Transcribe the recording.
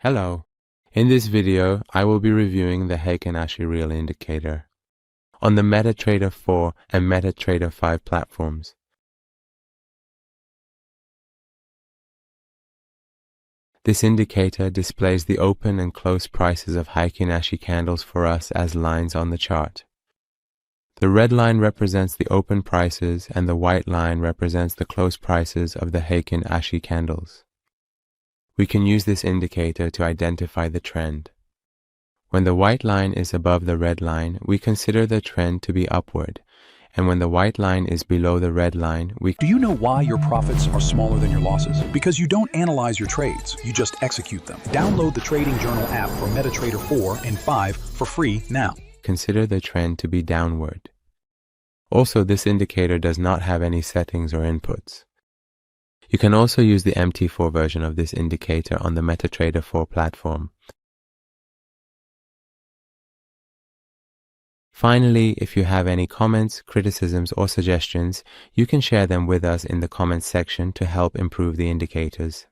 Hello. In this video, I will be reviewing the Heiken Ashi Real Indicator on the MetaTrader 4 and MetaTrader 5 platforms. This indicator displays the open and close prices of Heiken Ashi candles for us as lines on the chart. The red line represents the open prices and the white line represents the close prices of the Heiken Ashi candles. We can use this indicator to identify the trend. When the white line is above the red line, we consider the trend to be upward, and when the white line is below the red line, Do you know why your profits are smaller than your losses? Because you don't analyze your trades, you just execute them. Download the Trading Journal app for MetaTrader 4 and 5 for free now. consider the trend to be downward. Also, this indicator does not have any settings or inputs. You can also use the MT4 version of this indicator on the MetaTrader 4 platform. Finally, if you have any comments, criticisms, or suggestions, you can share them with us in the comments section to help improve the indicators.